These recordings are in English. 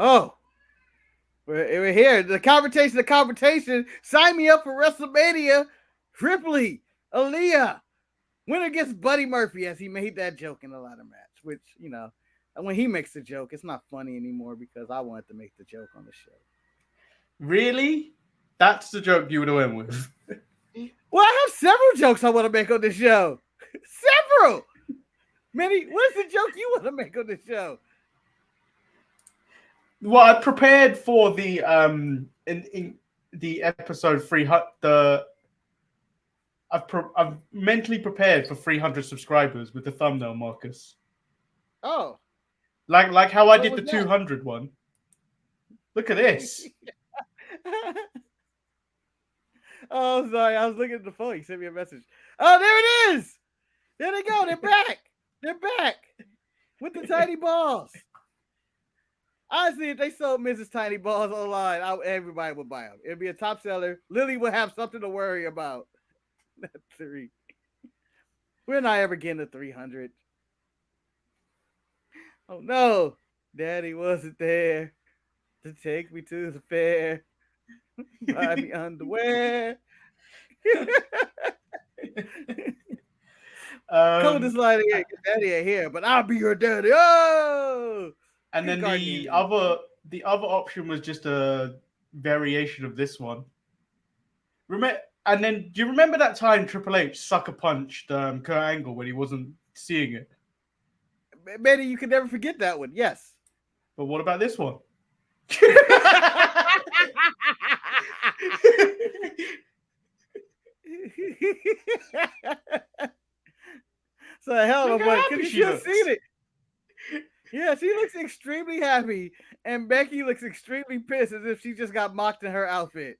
Oh, we're here. The confrontation. Sign me up for WrestleMania. Ripley, Aaliyah. Winner gets Buddy Murphy, as he made that joke in the ladder match, which, when he makes the joke, it's not funny anymore because I wanted to make the joke on the show. Really? That's the joke you would have went with? Well, I have several jokes I want to make on the show. Several! Manny, what's the joke you want to make on the show? Well, I prepared for the in the episode 300. I've mentally prepared for 300 subscribers with the thumbnail, Marcus. Oh, like how I did the 200 one. Look at this. Oh, sorry, I was looking at the phone. You sent me a message. Oh, there it is. There they go. They're back. They're back with the tiny balls. Honestly, if they sold Mrs. Tiny Balls online, everybody would buy them. It'd be a top seller. Lily would have something to worry about. That's 3. We're not ever getting to 300. Oh no, Daddy wasn't there to take me to the fair. Buy me underwear. Come this line again. Daddy ain't here, but I'll be your daddy. Oh. And then the other option was just a variation of this one. And then, do you remember that time Triple H sucker punched Kurt Angle when he wasn't seeing it? Manny, you can never forget that one. Yes. But what about this one? So hell of a boy, because you should have seen it. Yeah, she looks extremely happy, and Becky looks extremely pissed as if she just got mocked in her outfit.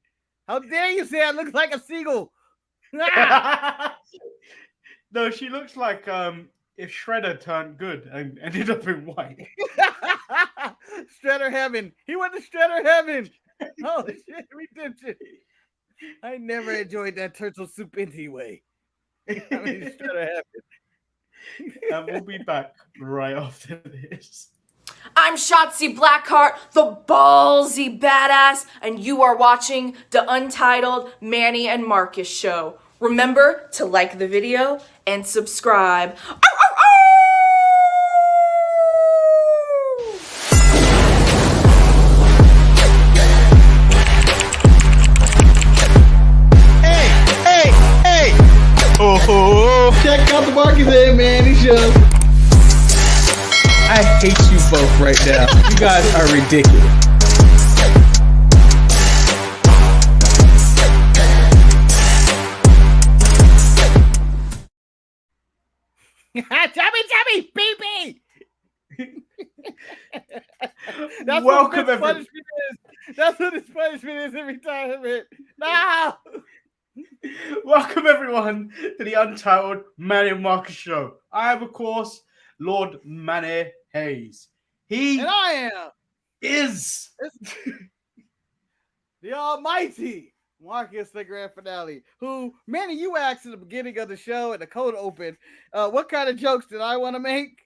How dare you say I look like a seagull? No, she looks like if Shredder turned good and ended up in white. Shredder heaven. He went to Shredder heaven. Holy shit, redemption. I never enjoyed that turtle soup anyway. Shredder heaven. And we'll be back right after this. I'm Shotzi Blackheart, the ballsy badass, and you are watching the Untitled Manny and Marcus show. Remember to like the video and subscribe. Hey! Oh! Check out the Marcus and Manny show. I hate you both right now. You guys are ridiculous. Chubby, pee-pee! That's Welcome, what punishment is. That's what his punishment is every time. No! Welcome, everyone, to the Untitled Manny and Marcus show. I am, of course, Lord Manny Hayes. And I is the almighty Marcus the Grand Finale, who, Manny, you asked at the beginning of the show and the code open, what kind of jokes did I want to make?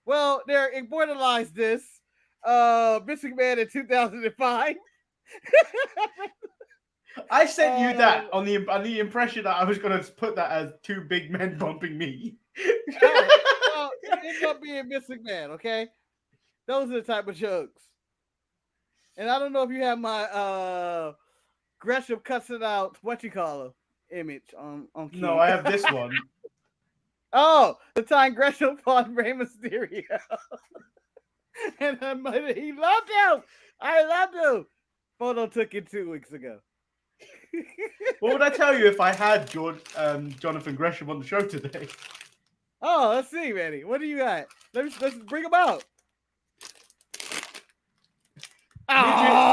Well, it borderlines this. Vince McMahon in 2005. I sent you that on the impression that I was going to put that as 2 big men bumping me. Well, it ended up being Vince McMahon, okay? Those are the type of jokes. And I don't know if you have my Gresham cussing out image on key. No, I have this one. Oh, the time Gresham fought Rey Mysterio. And he loved him. I loved him. Photo took it 2 weeks ago. What would I tell you if I had Jonathan Gresham on the show today? Oh, let's see, Manny. What do you got? Let's bring him out.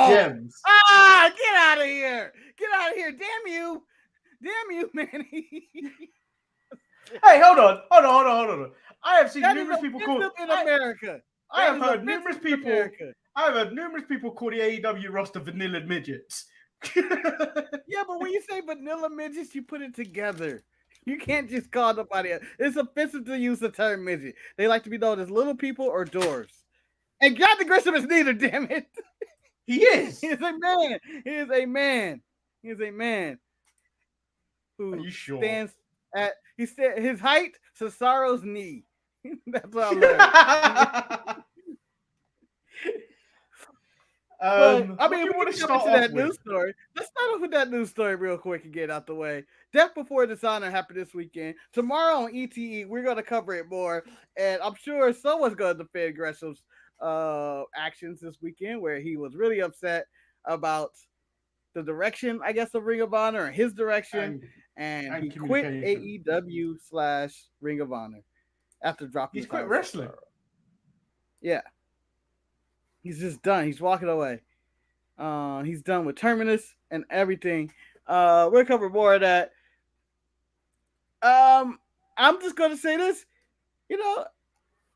Gems. Get out of here. Get out of here. Damn you, Manny. Hey, hold on. I have seen numerous people call in America. I have heard numerous people call the AEW roster vanilla midgets. Yeah, but when you say vanilla midgets, you put it together. You can't just call nobody else. It's offensive to use the term midget. They like to be known as little people or dwarves. And Jonathan Gresham is neither, damn it. He is. He is a man. He is a man. He is a man who Are you sure? stands at his height, Cesaro's knee. That's what I learned. I mean, we want to start off that news story. Let's start off with that news story real quick and get out the way. Death Before Dishonor happened this weekend. Tomorrow on ETE, we're going to cover it more, and I'm sure someone's going to defend Gresham's actions this weekend, where he was really upset about the direction, I guess, of Ring of Honor and his direction, and he quit AEW/Ring of Honor after dropping. He's quit wrestling. Yeah. He's just done. He's walking away. He's done with Terminus and everything. We'll cover more of that. I'm just going to say this. You know,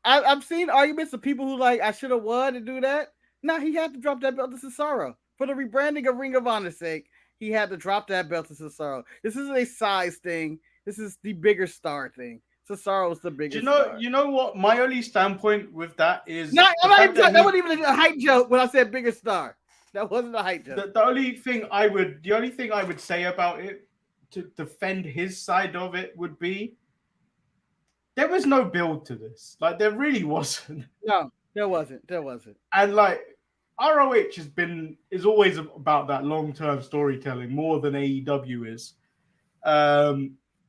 I've seen arguments of people who like, I should have won and do that. No, he had to drop that belt to Cesaro. For the rebranding of Ring of Honor's sake, he had to drop that belt to Cesaro. This isn't a size thing. This is the bigger star thing. Cesaro's the biggest star. You know what? My only standpoint with that is... that wasn't even a height joke when I said bigger star. That wasn't a height joke. The only thing I would say about it, to defend his side of it, would be there was no build to this. Like, there really wasn't. No, there wasn't. And like, ROH is always about that long-term storytelling more than AEW is.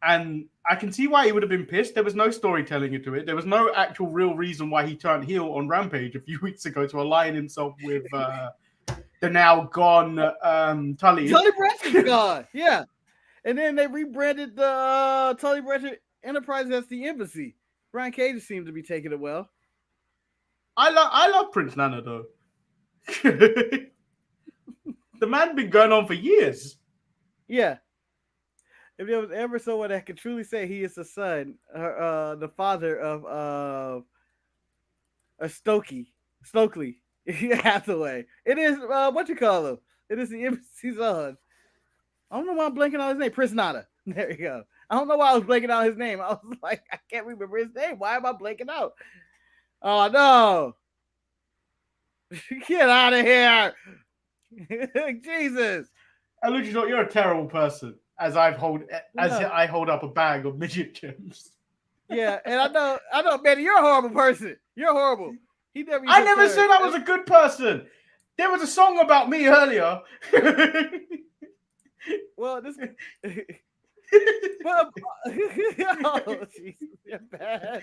And I can see why he would have been pissed. There was no storytelling into it. There was no actual real reason why he turned heel on Rampage a few weeks ago to align himself with the now gone Tully. Tully Blanchard's gone. Yeah. And then they rebranded the Tully Blanchard Enterprise as the Embassy. Brian Cage seemed to be taking it well. I love Prince Nana though. The man been going on for years. Yeah. If there was ever someone that could truly say he is the son, the father of Stokely Hathaway, it is what you call him. It is the Embassy's son. I don't know why I'm blanking on his name. Prince Nana. There you go. I don't know why I was blanking out his name. I was like, I can't remember his name. Why am I blanking out? Oh no! Get out of here! Jesus! Luchador, you're a terrible person. As I hold up a bag of midget gems. Yeah, and I know, Manny, you're a horrible person. You're horrible. I never said I was a good person. There was a song about me earlier. Well, this. Oh, Jesus, you're bad.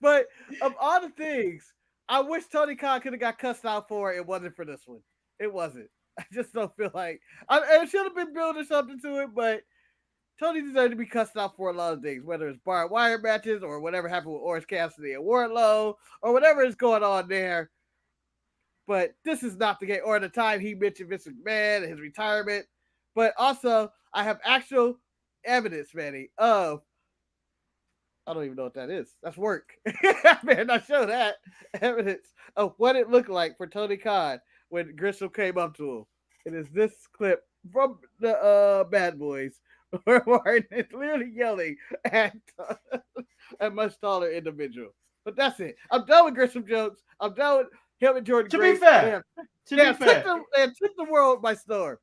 But of all the things, I wish Tony Khan could have got cussed out for it. It wasn't for this one. It wasn't. I just don't feel like it should have been building something to it, but Tony deserved to be cussed out for a lot of things, whether it's barbed wire matches or whatever happened with Orange Cassidy and Wardlow or whatever is going on there. But this is not the game, or the time he mentioned Vince McMahon and his retirement. But also, I have actual evidence, Manny, of I don't even know what that is. That's work. Man, I show that evidence of what it looked like for Tony Khan when Gresham came up to him. It is this clip from the Bad Boys where Martin is literally yelling at a much taller individual. But that's it. I'm done with Gresham jokes. I'm done with him and Jordan Grace. Be fair, they took the world by storm.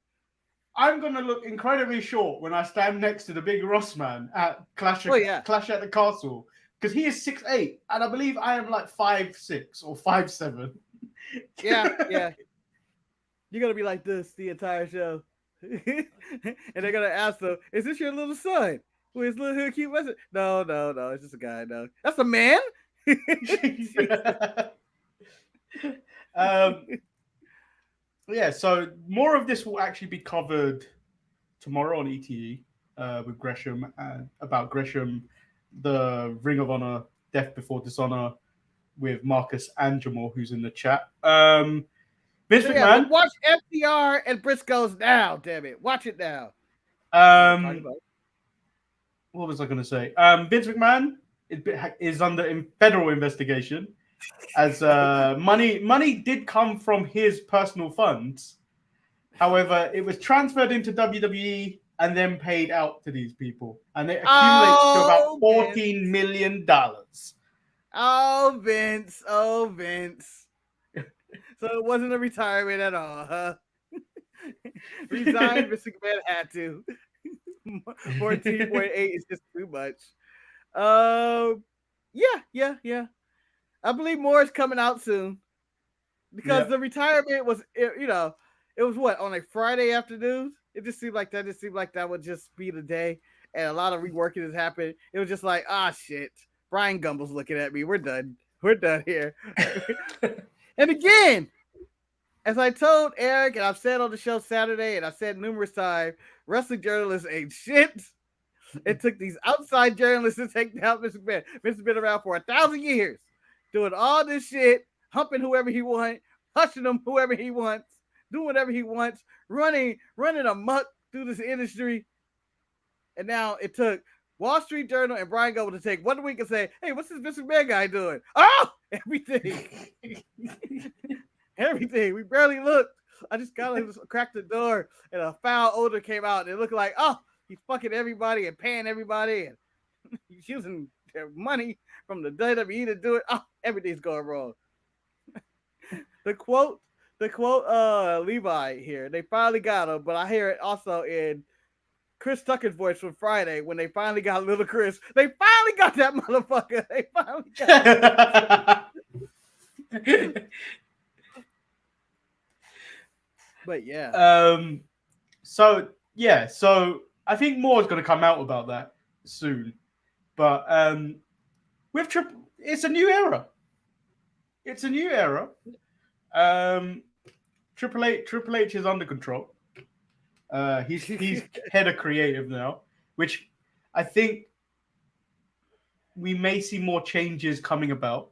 I'm going to look incredibly short when I stand next to the big Ross man at Clash at the Castle, because he is 6'8", and I believe I am like 5'6" or 5'7". Yeah. You're going to be like this the entire show. And they're going to ask them, is this your little son? Who is little hood cute? No, it's just a guy. No, that's a man? Yeah, so more of this will actually be covered tomorrow on ETE with Gresham, and about Gresham, the Ring of Honor Death Before Dishonor with Marcus and Jamal, who's in the chat. Vince McMahon. Watch FTR and Briscoes now, damn it. Watch it now. What was I going to say? Vince McMahon is under federal investigation, as money did come from his personal funds. However, it was transferred into WWE and then paid out to these people, and it accumulates to about $14 million. Oh, Vince. Oh, Vince. So it wasn't a retirement at all, huh? Resigned, Mr. McMahon had to. 14.8 is just too much. Yeah. I believe more is coming out soon because Yeah. the retirement was, it was what, on a Friday afternoon. It just seemed like that. It seemed like that would just be the day, and a lot of reworking has happened. It was just like, shit. Brian Gumbel's looking at me. We're done. We're done here. And again, as I told Eric, and I've said on the show Saturday, and I've said numerous times, wrestling journalists ain't shit. It took these outside journalists to take down Mr. McMahon. Mr. been around for 1,000 years, doing all this shit, humping whoever he wants, hushing him whoever he wants, doing whatever he wants, running amok through this industry. And now it took Wall Street Journal and Brian Goble to take 1 week and say, "Hey, what's this Mr. McMahon guy doing?" Oh, everything. Everything. We barely looked. I just kind of cracked the door and a foul odor came out. And it looked like, he's fucking everybody and paying everybody. And he's using their money from the WWE to do it. Everything's going wrong. The quote Levi here. They finally got him, but I hear it also in Chris Tucker's voice from Friday when they finally got little Chris. They finally got that motherfucker. They finally got him. But yeah. So I think more is going to come out about that soon. But it's a new era. It's a new era. Triple H is under control. He's head of creative now, which I think we may see more changes coming about.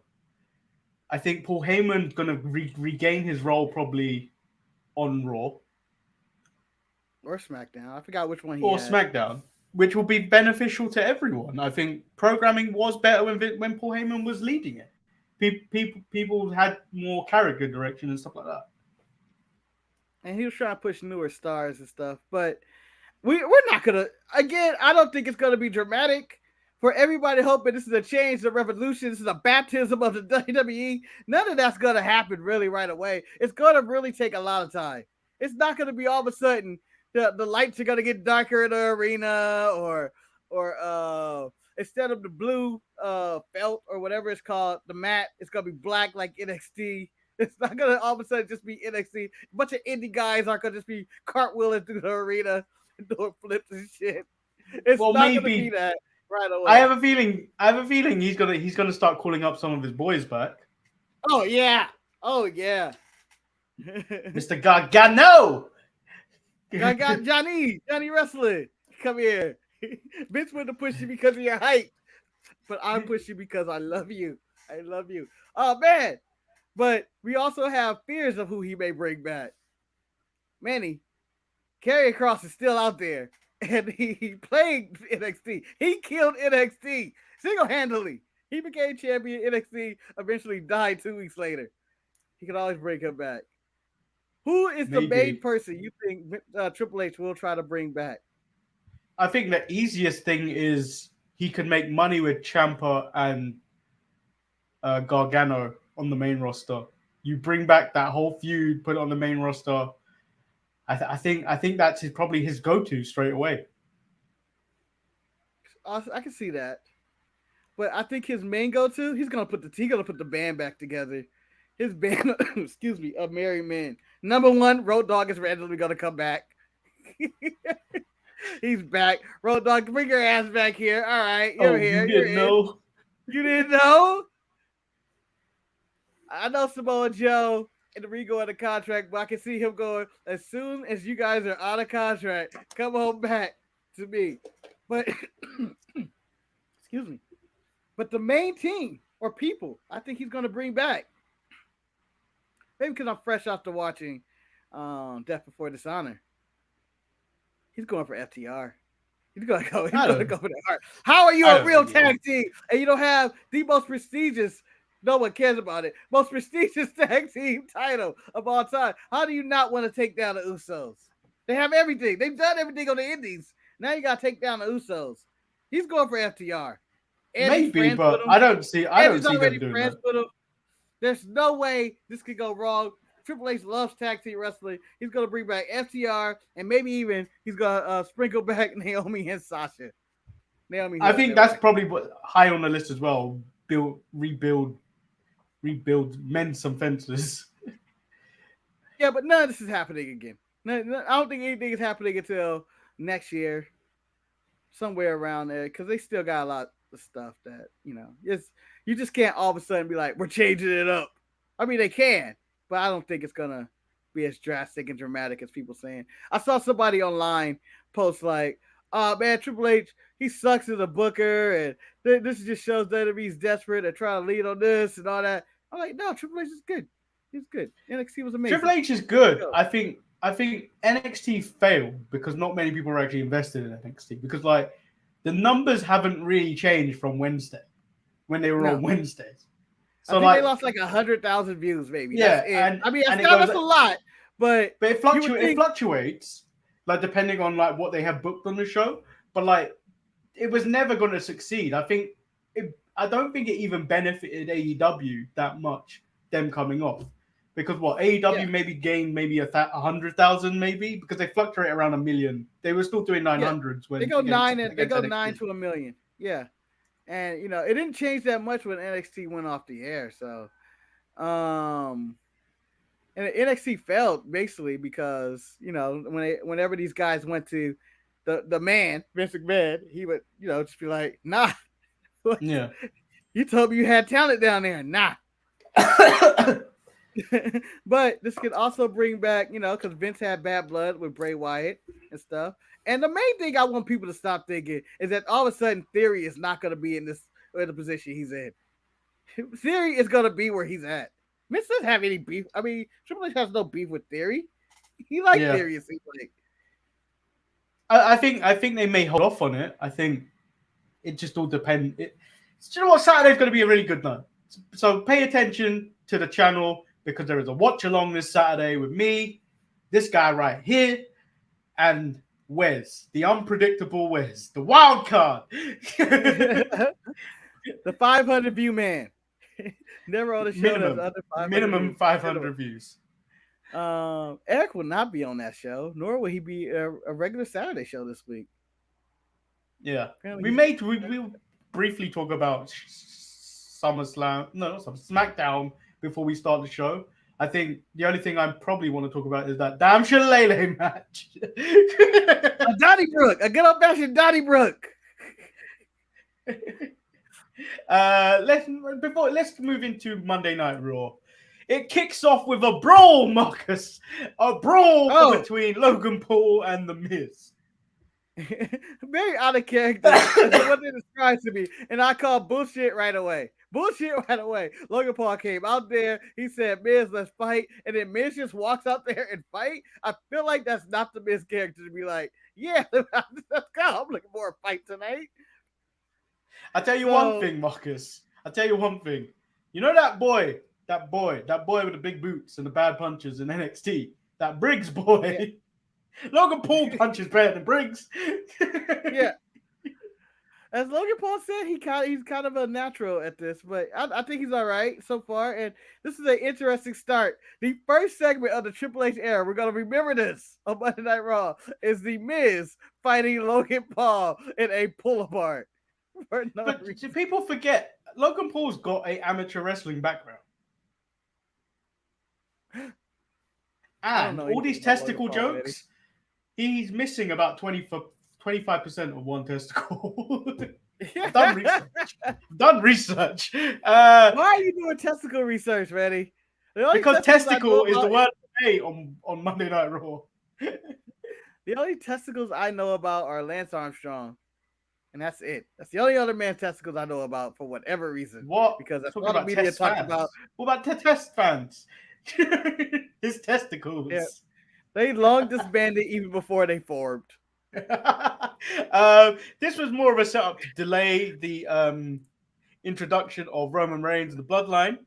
I think Paul Heyman's going to regain his role probably on Raw or SmackDown. I forgot which one he or had. SmackDown, which will be beneficial to everyone. I think programming was better when Paul Heyman was leading it. People had more character direction and stuff like that. And he was trying to push newer stars and stuff, but we're not gonna. Again, I don't think it's gonna be dramatic. For everybody hoping this is a change, a revolution, this is a baptism of the WWE. None of that's gonna happen really right away. It's gonna really take a lot of time. It's not gonna be all of a sudden the lights are gonna get darker in the arena, or instead of the blue felt or whatever it's called, the mat, it's gonna be black like NXT. It's not gonna all of a sudden just be NXT. A bunch of indie guys aren't gonna just be cartwheeling through the arena and doing flips and shit. It's not gonna be that. Right away. I have a feeling he's gonna start calling up some of his boys back. Oh yeah. Mr. Gargano. Johnny Wrestling. Come here. Vince wouldn't push you because of your height, but I push you because I love you. I love you. Oh man. But we also have fears of who he may bring back. Manny, Karrion Kross is still out there. And he played NXT. He killed NXT single-handedly. He became champion NXT, eventually died 2 weeks later. He could always bring him back. Who is the main person you think Triple H will try to bring back? I think the easiest thing is he could make money with Ciampa and Gargano on the main roster. You bring back that whole feud, put it on the main roster. I think that's probably his go-to straight away. I can see that, but I think his main go-to, he's gonna put the band back together. His band, excuse me, of Merry Men. Number 1, Road Dogg is randomly gonna come back. He's back. Road Dogg, bring your ass back here. All right, you're here. You didn't know? You didn't know? I know Samoa Joe and the Rigo in the contract, but I can see him going, as soon as you guys are out of contract, come on back to me. But excuse me. But the main team or people, I think he's going to bring back. Maybe because I'm fresh after watching Death Before Dishonor. He's going for FTR. He's going to go for the heart. How are you a real tag team and you don't have the most prestigious? No one cares about it. Most prestigious tag team title of all time. How do you not want to take down the Usos? They have everything. They've done everything on the Indies. Now you got to take down the Usos. He's going for FTR. Andy's Maybe, friends but with him. I don't see Andy's them already doing friends that. with him. There's no way this could go wrong. Triple H loves tag team wrestling. He's gonna bring back FTR, and maybe even he's gonna sprinkle back Naomi and Sasha. I think that's probably high on the list as well. Rebuild mend some fences. Yeah, but none of this is happening again. I don't think anything is happening until next year, somewhere around there, because they still got a lot of stuff that you just can't all of a sudden be like, we're changing it up. I mean, they can, but I don't think it's gonna be as drastic and dramatic as people saying. I saw somebody online post like, man, Triple H, he sucks as a booker, and this just shows that he's desperate and trying to lead on this and all that. I'm like, no, Triple H is good. He's good. NXT was amazing. Triple H is good. I think NXT failed because not many people are actually invested in NXT, because like the numbers haven't really changed from Wednesday when they were on Wednesdays. So I think they lost like 100,000 views, maybe. Yeah, that's that's a lot, but it fluctuates, like depending on like what they have booked on the show. But like, it was never going to succeed. I don't think it even benefited AEW that much, them coming off, because AEW maybe gained maybe 100,000, maybe, because they fluctuate around 1 million. They were still doing 900s when they go 9 to 1 million. Yeah. And it didn't change that much when NXT went off the air. So, and NXT failed basically because whenever these guys went to the man Vince McMahon, he would just be like, nah, yeah, you told me you had talent down there, nah. But this could also bring back, because Vince had bad blood with Bray Wyatt and stuff. And the main thing I want people to stop thinking is that all of a sudden Theory is not going to be in the position he's in. Theory is going to be where he's at. Vince doesn't have any beef. I mean, Triple H has no beef with Theory. He likes Theory, it seems like. I think they may hold off on it. I think it just all depends. Do you know what? Saturday's going to be a really good night. So pay attention to the channel, because there is a watch along this Saturday with me, this guy right here, and Wes, the unpredictable Wes, the wild card. The 500 view man. Never on the show that's under 500 minimum views. 500 views. Eric will not be on that show, nor will he be a regular Saturday show this week. Yeah. Apparently We briefly talk about SmackDown before we start the show. I think the only thing I probably want to talk about is that damn Shillelagh match. A Donnybrook, a good old fashioned Donnybrook. Let's move into Monday Night Raw. It kicks off with a brawl, Marcus. A brawl between Logan Paul and The Miz. Very out of character. That's what they described to me. And I call bullshit right away. Logan Paul came out there. He said, Miz, let's fight. And then Miz just walks out there and fight. I feel like that's not the Miz character to be like, yeah, let's go. I'm looking for a fight tonight. I'll tell you one thing, Marcus. You know that boy with the big boots and the bad punches in NXT, that Briggs boy. Yeah. Logan Paul punches better than Briggs. Yeah. As Logan Paul said, he's kind of a natural at this, but I think he's all right so far. And this is an interesting start. The first segment of the Triple H era, we're going to remember this on Monday Night Raw, is The Miz fighting Logan Paul in a pull-apart. But people forget, Logan Paul's got an amateur wrestling background. And all these testicle jokes, he's missing about 25% of one testicle. I've done research. Why are you doing testicle research, Reddy? Because testicle is the word of the day on Monday Night Raw. The only testicles I know about are Lance Armstrong. And that's it. That's the only other man testicles I know about for whatever reason. What? Because that's what the media talks about. What about test fans? His testicles. Yeah. They long disbanded even before they formed. This was more of a setup to delay the introduction of Roman Reigns and the Bloodline.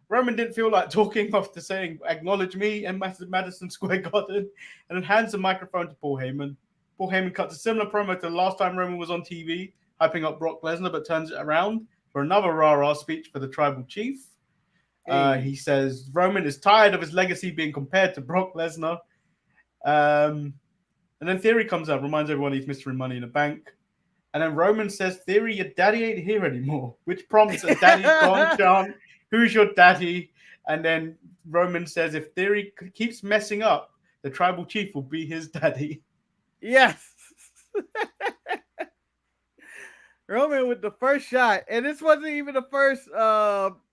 Roman didn't feel like talking after saying, "Acknowledge me," and Madison Square Garden, and then hands the microphone to Paul Heyman. Paul Heyman cuts a similar promo to the last time Roman was on TV. hyping up Brock Lesnar, but turns it around for another rah-rah speech for the tribal chief. He says Roman is tired of his legacy being compared to Brock Lesnar. And then Theory comes out, reminds everyone he's Mystery Money in the Bank. And then Roman says, Theory, your daddy ain't here anymore, which prompts a daddy's gone chant. Who's your daddy? And then Roman says, if Theory keeps messing up, the tribal chief will be his daddy. Yes. Roman with the first shot. And this wasn't even the first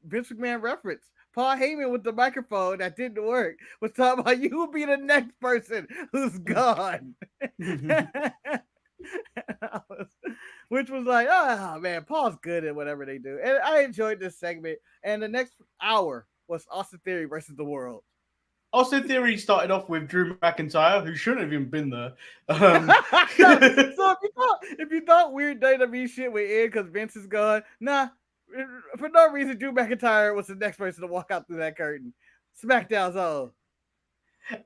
Vince McMahon reference. Paul Heyman with the microphone that didn't work was talking about you will be the next person who's gone. Which was like, oh man, Paul's good at whatever they do. And I enjoyed this segment. And the next hour was Austin Theory versus the world. Austin Theory started off with Drew McIntyre, who shouldn't have even been there. So if you thought weird WWE shit would end because Vince is gone, nah. For no reason, Drew McIntyre was the next person to walk out through that curtain. SmackDown's own.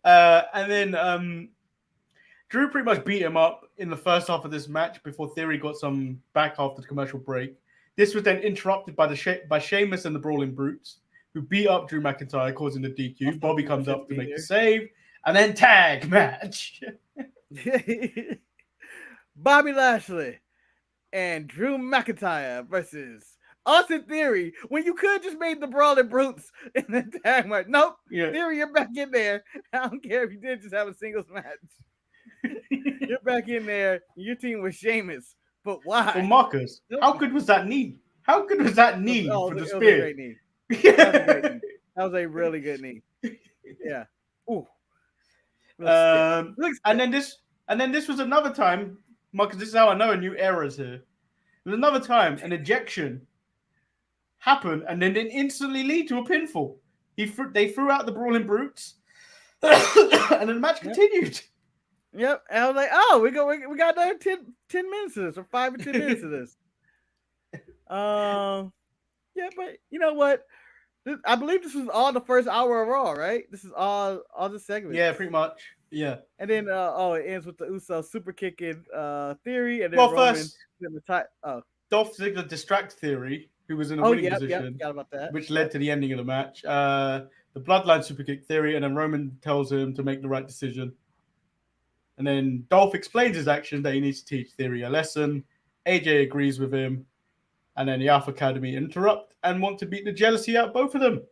And then Drew pretty much beat him up in the first half of this match before Theory got some back after the commercial break. This was then interrupted by Sheamus and the Brawling Brutes, who beat up Drew McIntyre, causing the DQ. Bobby comes up to make the save, and then tag match. Bobby Lashley and Drew McIntyre versus Austin Theory, when you could just made the Brawling Brutes in the tag match. Nope. Yeah. Theory, you're back in there. I don't care if you did just have a singles match. You're back in there. Your team was Sheamus. But why? Well, Marcus, how good was that knee? How good was that knee for the spear? It was a great knee. That was a great knee. That was a really good knee. Yeah. Ooh. And then this was another time, Marcus, this is how I know a new era is here. There's another time an ejection happened and then it instantly lead to a pinfall. They threw out the Brawling Brutes and then the match continued. Yep. And I was like, oh, we got another 10 minutes of this, or 5 or 10 minutes of this. Yeah, but you know what? I believe this was all the first hour of Raw, right? This is all the segments. Yeah, pretty much. Yeah. And then it ends with the Usos super kicking Theory, and then Roman first Dolph Ziggler distract Theory, who was in a winning position, forgot about that. Which led to the ending of the match. The Bloodline super kick Theory, and then Roman tells him to make the right decision. And then Dolph explains his action that he needs to teach Theory a lesson. AJ agrees with him. And then the Alpha Academy interrupt and want to beat the jealousy out of both of them.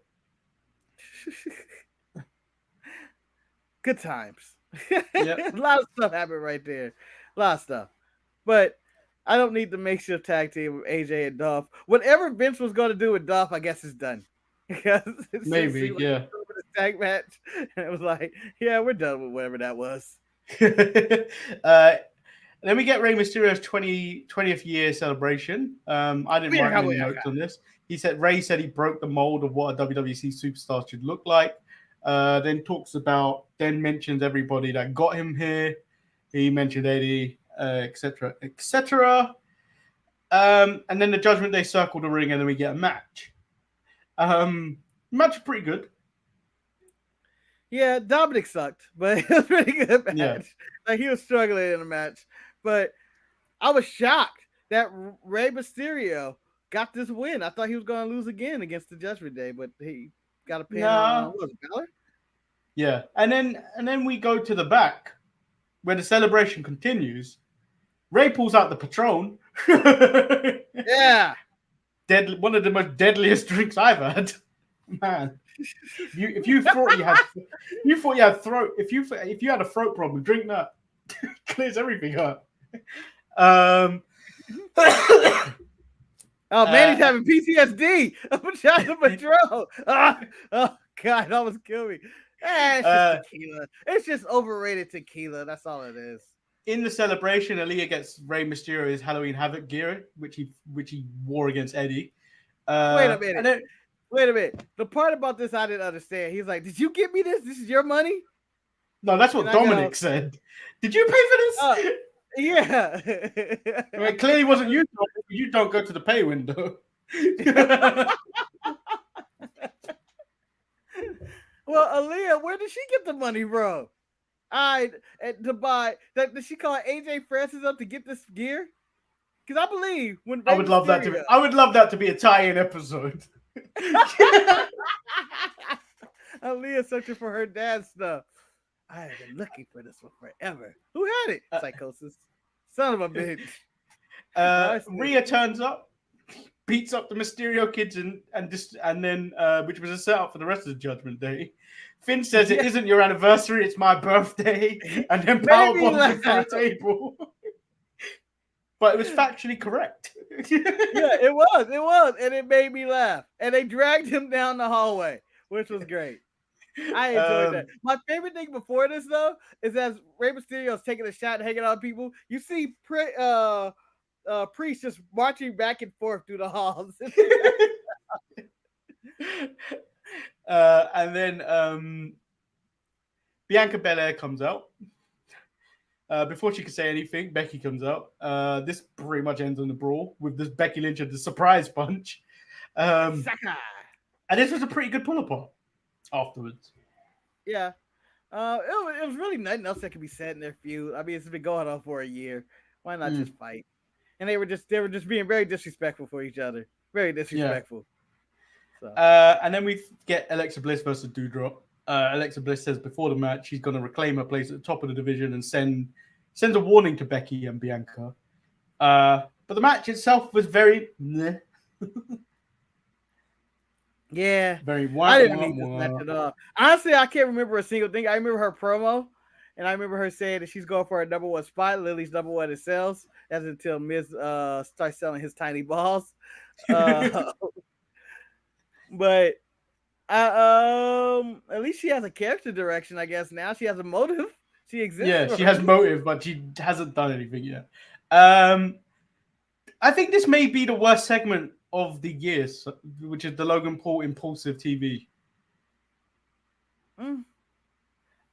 Good times. Yep. A lot of stuff happened right there. A lot of stuff. But I don't need the makeshift tag team with AJ and Dolph. Whatever Vince was going to do with Dolph, I guess it's done. Because maybe, yeah. Tag match, and it was like, yeah, we're done with whatever that was. Then we get Rey Mysterio's 20th year celebration. I didn't write any notes on this. Rey said he broke the mold of what a WWC superstar should look like. Then mentions everybody that got him here. He mentioned Eddie, etc., etc. And then the Judgment Day circle the ring, and then we get a match. Match is pretty good. Yeah, Dominic sucked, but it was a pretty good match. Yeah. Like, he was struggling in the match. But I was shocked that Rey Mysterio got this win. I thought he was going to lose again against the Judgment Day, but he got a pin on what was it, Balor? Yeah, and then we go to the back where the celebration continues. Rey pulls out the Patron. Yeah, one of the most deadliest drinks I've had. Man, if you thought you had a throat problem, drink that. Clears everything up. Manny's having PTSD. I'm trying to Patron. Oh God, that almost killed me. It's just tequila. It's just overrated tequila. That's all it is. In the celebration, Aaliyah gets Rey Mysterio his Halloween Havoc gear, which he wore against Eddie. Wait a minute. The part about this I didn't understand. He's like, "Did you give me this? This is your money?" No, that's what Dominic said. Did you pay for this? Yeah. I mean, clearly wasn't you. You don't go to the pay window. Well, Aaliyah, where did she get the money from? To buy that? Did she call AJ Francis up to get this gear? Because I believe when I would love that to be. I would love that to be a tie-in episode. Aaliyah searching for her dad's stuff. I have been looking for this one forever. Who had it? Psychosis. Son of a bitch. Rhea turns up, beats up the Mysterio kids, and then which was a setup for the rest of the Judgment Day. Finn says it isn't your anniversary, it's my birthday, and then powerbombs him through a table. But it was factually correct. Yeah, it was, and it made me laugh. And they dragged him down the hallway, which was great. I enjoyed that. My favorite thing before this, though, is as Rey Mysterio is taking a shot and hanging out with people, you see Priest just marching back and forth through the halls. And then Bianca Belair comes out. Before she can say anything, Becky comes out. This pretty much ends on the brawl with this Becky Lynch and the surprise punch. And this was a pretty good pull apart afterwards. Yeah. It was really nothing else that could be said in their feud. I mean, it's been going on for a year. Why not just fight? And they were just being very disrespectful for each other. Very disrespectful. Yeah. So. And then we get Alexa Bliss versus Doudrop. Alexa Bliss says before the match she's going to reclaim her place at the top of the division and sends a warning to Becky and Bianca. But the match itself was very meh. Yeah. Very I didn't need this match at all. Honestly, I can't remember a single thing. I remember her promo, and I remember her saying that she's going for a number one spot. Lily's number one in sales. That's until Miz starts selling his tiny balls. But at least she has a character direction, I guess. Now she has a motive. She exists. Yeah, she has motive, but she hasn't done anything yet. I think this may be the worst segment of the year, which is the Logan Paul Impulsive TV. Logan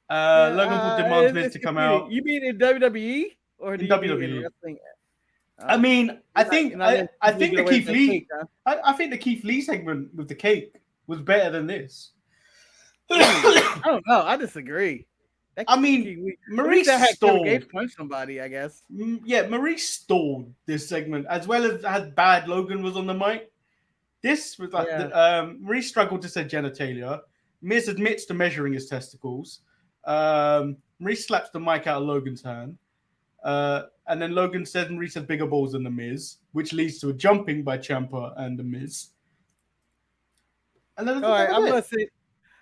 Paul demands Miz to come out. You mean in WWE or in WWE? In wrestling? I mean, I think the Keith Lee. I think the Keith Lee segment with the cake was better than this. I don't know. I disagree. I mean, Maurice stalled. Punch somebody, I guess. Yeah, Maurice stalled this segment as well as how bad Logan was on the mic. This was like Maurice struggled to say genitalia. Miz admits to measuring his testicles. Maurice slaps the mic out of Logan's hand. And then Logan says Maurice has bigger balls than The Miz, which leads to a jumping by Ciampa and The Miz. And then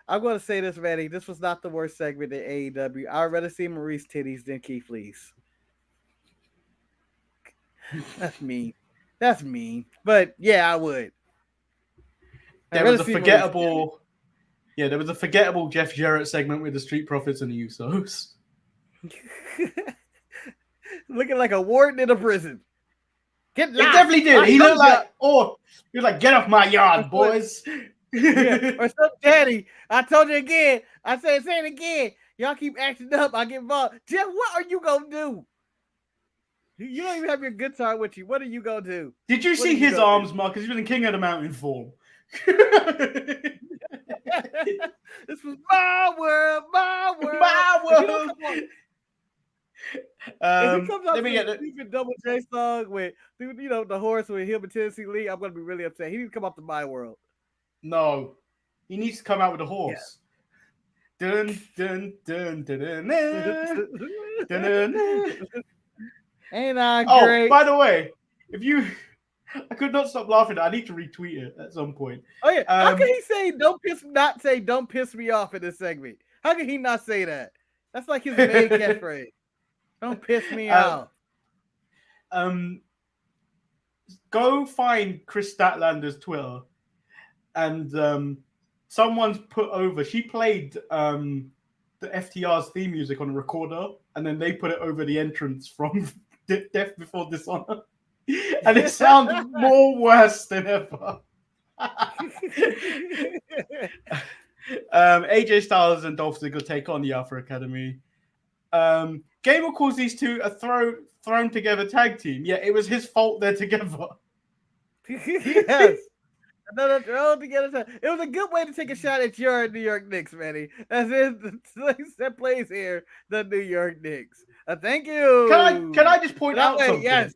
I'm going to say this, Manny. This was not the worst segment in AEW. I'd rather see Maurice titties than Keith Lee's. That's mean. But yeah, I would. There was a forgettable Jeff Jarrett segment with the Street Profits and the Usos. Looking like a warden in a prison. It definitely did. He looked like, he was like, get off my yard, boys. Yeah. Or some daddy. I told you again. I said, say it again. Y'all keep acting up. I get involved. Jeff, what are you gonna do? You don't even have your guitar with you. What are you gonna do? Did you see his arms, Marcus? He's been the king of the mountain form. This was my world, my world. If he comes out with a stupid Double J song with, the horse with him and Tennessee Lee, I'm gonna be really upset. He needs to come up to my world. No, he needs to come out with a horse. Yeah. Dun dun dun dun dun dun. Dun, dun, dun. Ain't I great? Oh, by the way, I could not stop laughing. I need to retweet it at some point. Oh yeah, how can he say don't piss me off in this segment? How can he not say that? That's like his main catchphrase. Don't piss me off. Go find Chris Statlander's Twitter, and someone's put over. She played the FTR's theme music on a recorder, and then they put it over the entrance from Death Before Dishonor, and it sounds more worse than ever. AJ Styles and Dolph Ziggler take on the Alpha Academy. Gable calls these two a thrown together tag team. Yeah, it was his fault they're together. Yes. Another thrown together. It was a good way to take a shot at your New York Knicks, Manny. As in that plays here, the New York Knicks. Thank you. Can I just point out something? Yes.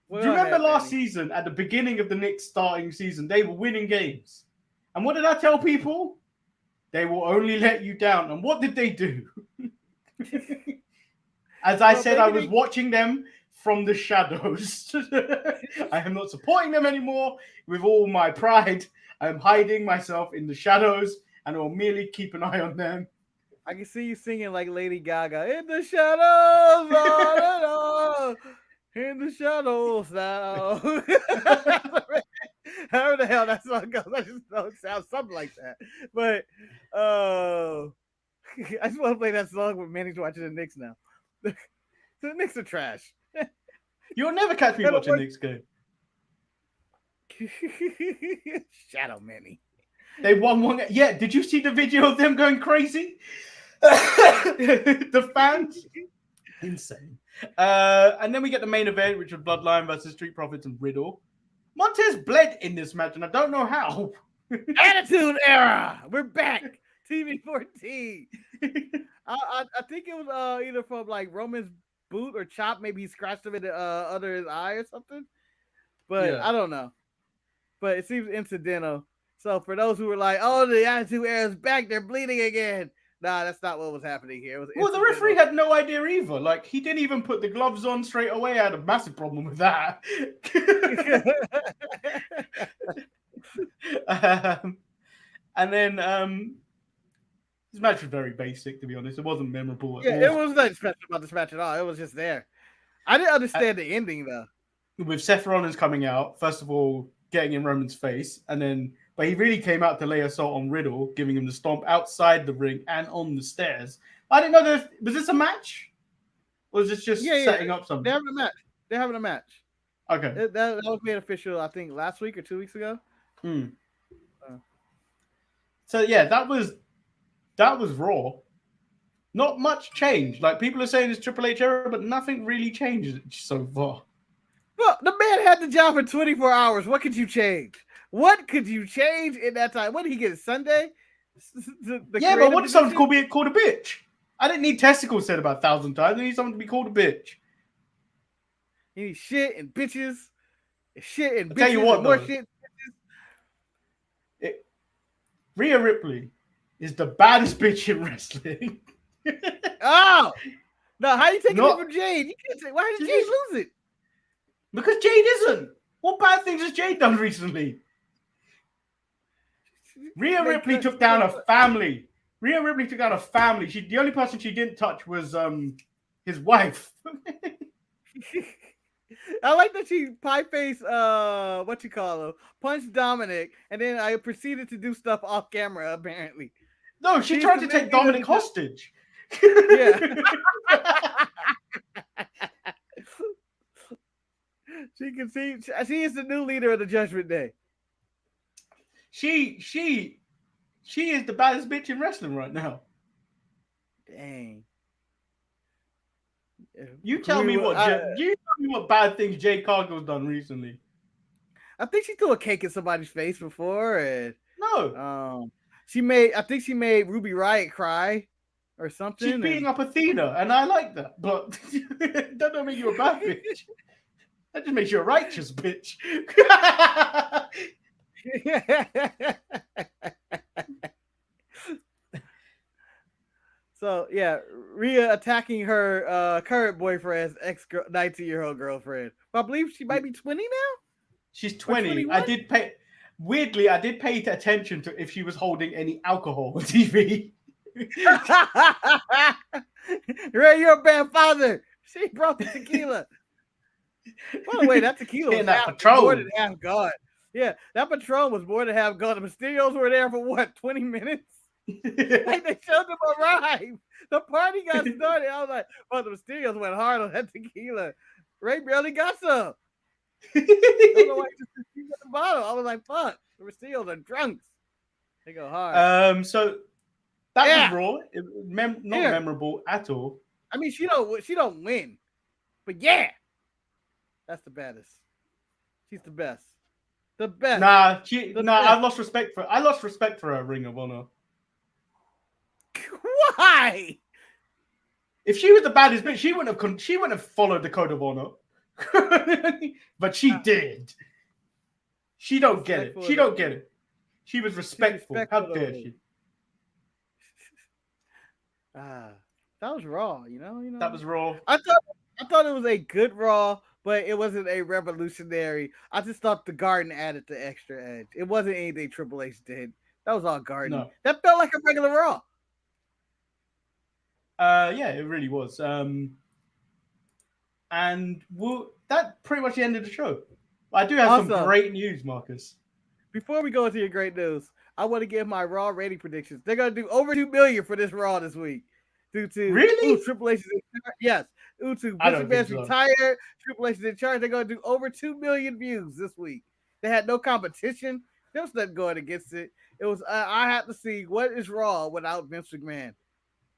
What Do you do I remember have, last Manny? season, at the beginning of the Knicks starting season, they were winning games. And what did I tell people? They will only let you down. And what did they do? As I Well, said, I maybe was watching them from the shadows. I am not supporting them anymore with all my pride. I am hiding myself in the shadows and I will merely keep an eye on them. I can see you singing like Lady Gaga. In the shadows, on and on. In the shadows now. However the hell that song goes, I just know it sounds something like that. But I just want to play that song when Manny's watching the Knicks now. The Knicks are trash. You'll never catch me watching Knicks game. Shadow Manny. They won one. Yeah, did you see the video of them going crazy? The fans, insane. And then we get the main event, which was Bloodline versus Street Profits and Riddle. Montez bled in this match, and I don't know how. Attitude Era. We're back. TV 14. I think it was either from like Roman's boot or chop. Maybe he scratched him in the under his eye or something. But Yeah. I don't know. But it seems incidental. So for those who were like, "Oh, the Attitude Era is back. They're bleeding again." Nah, that's not what was happening here. It was Well, the referee had no idea either. Like, he didn't even put the gloves on straight away. I had a massive problem with that. And then this match was very basic, to be honest. It wasn't memorable at all. It was nothing special about this match at all. It was just there. I didn't understand the ending though. With Seth Rollins coming out, first of all, getting in Roman's face, and then, but he really came out to lay assault on Riddle, giving him the stomp outside the ring and on the stairs. I didn't know was this a match? Or was this just setting up something? They're having a match. They're having a match. Okay. That was made official, I think, last week or 2 weeks ago. So yeah, that was Raw. Not much changed. Like, people are saying it's Triple H era, but nothing really changed so far. Well, the man had the job for 24 hours. What could you change? What could you change in that time? What did he get? Sunday? Yeah, but what did someone called a bitch? I didn't need testicles said about 1,000 times. I need someone to be called a bitch. He needs shit and bitches. And shit and bitches. Tell you what, and more though, shit. Rhea Ripley is the baddest bitch in wrestling. Oh! No, how you taking it from Jade? You can't say, why did Jade lose it? Because Jade isn't. What bad things has Jade done recently? Rhea Ripley took down a family. Rhea Ripley took down a family. The only person she didn't touch was his wife. I like that she pie face punched Dominic, and then I proceeded to do stuff off camera, apparently. No, she tried to take Dominic hostage. Yeah. She can see she is the new leader of the Judgment Day. She is the baddest bitch in wrestling right now. Dang. You tell me what bad things Jade Cargill's done recently. I think she threw a cake in somebody's face before, and no. I think she made Ruby Riott cry or something. She's beating up Athena, and I like that, but that don't make you a bad bitch. That just makes you a righteous bitch. So yeah, Rhea attacking her current boyfriend's 19-year-old girlfriend. But I believe she might be 20 now. She's 20. I did pay attention to if she was holding any alcohol on TV. Ray, you're a bad father. She brought the tequila. By the way, that tequila was more than half gone. Yeah, that Patron was more than half gone. The Mysterios were there for what, 20 minutes? Like, they showed them arrive. The party got started. I was like, oh, the Mysterios went hard on that tequila. Ray barely got some. I don't know why he just got the bottle. I was like, fuck, the Mysterios are drunks. They go hard. So that was Raw. Not memorable at all. I mean, she don't win, but yeah, that's the baddest. She's the best. The best. I lost respect for her at Ring of Honor. Why? If she was the baddest bitch, she wouldn't have followed the Code of Honor. But she did. She don't get it. She don't get it. She was respectful. How dare she? That was Raw, you know. That was Raw. I thought it was a good Raw, but it wasn't a revolutionary. I just thought the Garden added the extra edge. It wasn't anything Triple H did. That was all Garden. No. That felt like a regular Raw. Yeah, it really was. And that pretty much ended the show. I do have some great news, Marcus. Before we go into your great news, I want to give my Raw rating predictions. They're gonna do over 2 million for this Raw this week. Due to Triple H is in charge. Yes. Due to Vince McMahon's retired, Triple H is in charge. They're gonna do over 2 million views this week. They had no competition. There was nothing going against it. It was I had to see what is Raw without Vince McMahon.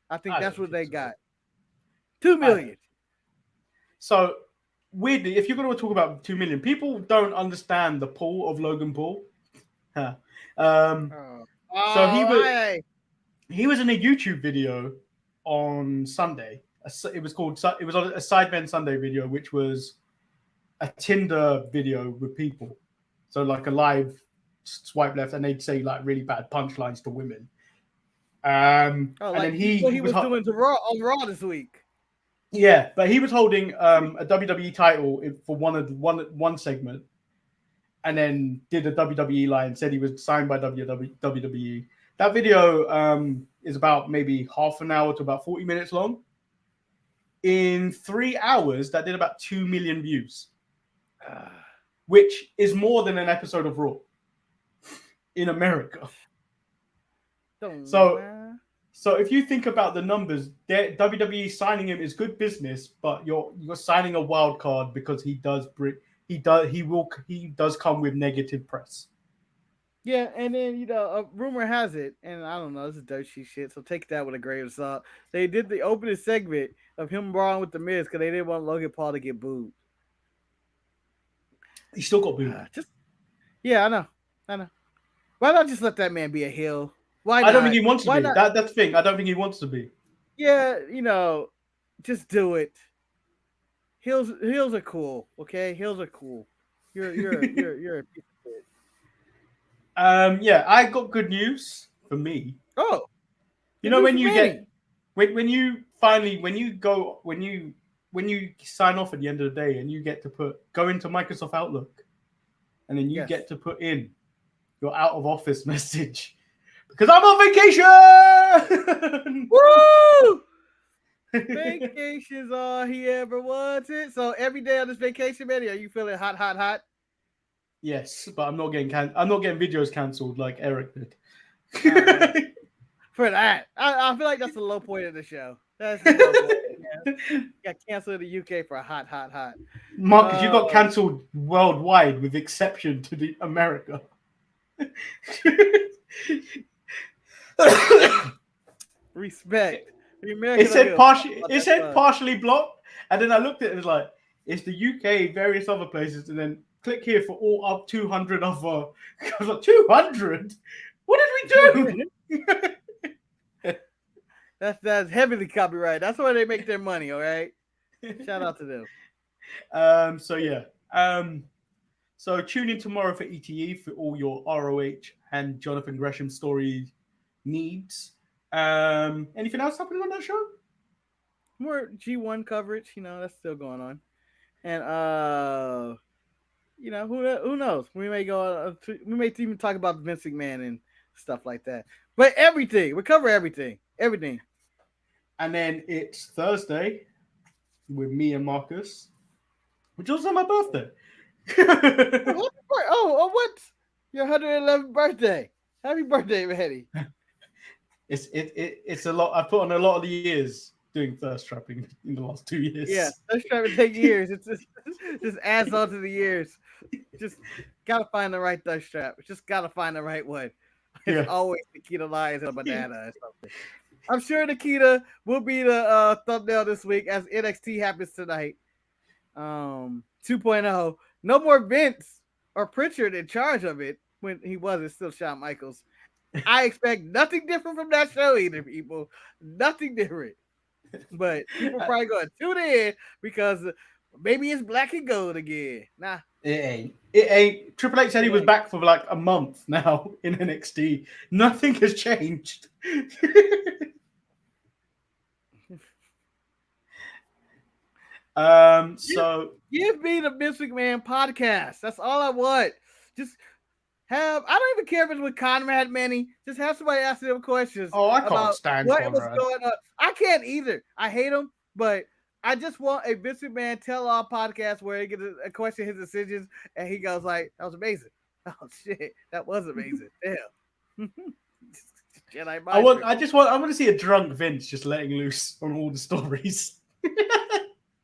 I think that's what they got. 2 million. So weirdly, if you're going to talk about 2 million, people don't understand the pull of Logan Paul. So he was in a YouTube video on Sunday. It was on a Sidemen Sunday video, which was a Tinder video with people. So like a live swipe left, and they'd say like really bad punchlines to women. And then he was doing on Raw this week. Yeah, but he was holding a WWE title for one segment, and then did a WWE line. Said he was signed by WWE. That video is about maybe half an hour to about 40 minutes long. In 3 hours, that did about 2 million views, which is more than an episode of Raw in America. So if you think about the numbers, WWE signing him is good business, but you're signing a wild card because he does come with negative press. Yeah, and then a rumor has it, and I don't know, this is dirt sheet shit, so take that with a grain of salt. They did the opening segment of him brawling with the Miz because they didn't want Logan Paul to get booed. He still got booed. Yeah, I know. Why not just let that man be a heel? Why not? I don't think he wants to be. That's the thing. I don't think he wants to be. Yeah, just do it. Heels are cool, okay? Heels are cool. You're a piece of shit. Yeah, I got good news for me. Oh, when you sign off at the end of the day and you get to go into Microsoft Outlook, and then you get to put in your out of office message. Because I'm on vacation! Woo! Vacation's all he ever wanted. So every day on this vacation, Manny, are you feeling hot, hot, hot? Yes, but I'm not getting videos cancelled like Eric did. For that, I feel like that's the low point of the show. That's the low point. Yeah. Got canceled in the UK for a hot, hot, hot. Marcus, you got cancelled worldwide with exception to the America. Respect. It said partially blocked, and then I looked at it, it was like, it's the UK, various other places, and then click here for all up 200 other. I was like, 200? What did we do? That's heavily copyright. That's where they make their money, all right? Shout out to them. So tune in tomorrow for ETE for all your ROH and Jonathan Gresham story needs. Anything else happening on that show? More G1 coverage, that's still going on. And who knows? We may even talk about Vince McMahon and stuff like that. But we cover everything. And then it's Thursday with me and Marcus, which was on my birthday. What? Your 111th birthday. Happy birthday, Manny. It's a lot. I put on a lot of the years doing thirst trapping in the last 2 years. Yeah, thirst trapping takes years. It's just adds on to the years. Just gotta find the right thirst trap. Just gotta find the right one. It's always Nikita Lyons and a banana or something. I'm sure Nikita will be the thumbnail this week as NXT happens tonight. 2.0. No more Vince or Pritchard in charge of it when he was. It's still Shawn Michaels. I expect nothing different from that show either, people. Nothing different. But people are probably going to tune in because Maybe it's black and gold again. Nah. It ain't. Triple H said he was back for like a month now in NXT. Nothing has changed. So give me the Vince McMahon podcast. That's all I want. Just have. I don't even care if it's with Conrad Manny. Just have somebody ask them questions. Oh, I can't stand what Conrad. was going on. I can't either. I hate him, but I just want a Vince McMahon tell-all podcast where he gets a question his decisions, and he goes like, "That was amazing." Oh shit, that was amazing. Damn. I want to see a drunk Vince just letting loose on all the stories.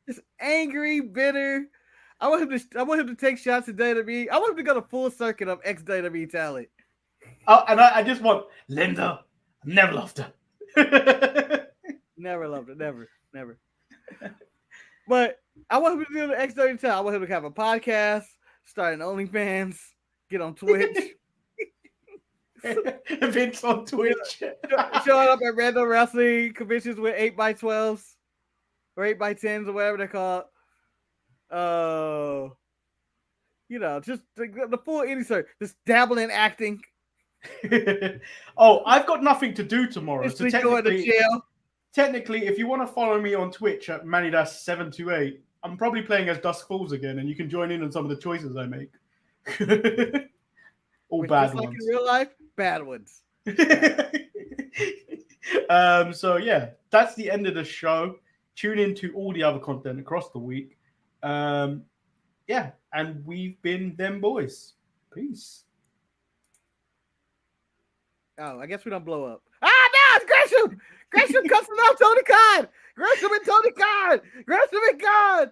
Just angry, bitter. I want him to take shots at WWE. I want him to go to full circuit of ex-WWE talent. Oh, and I just want Linda. Never loved her. Never loved her. Never. But I want him to do the ex-WWE talent. I want him to have a podcast, start an OnlyFans, get on Twitch. Vince on Twitch. Showing up at random wrestling conventions with 8x12s or 8x10s or whatever they're called. Just the full insert. Just dabble in acting. Oh, I've got nothing to do tomorrow. So technically, if you want to follow me on Twitch at Manny-728, I'm probably playing as Dusk Falls again, and you can join in on some of the choices I make. All bad ones. Like in real life, bad ones. So yeah, that's the end of the show. Tune in to all the other content across the week. Yeah, and we've been them boys. Peace. Oh, I guess we don't blow up. Ah, no, it's Gresham! Gresham cussing out Tony Khan! Gresham and Tony Khan! Gresham and Khan!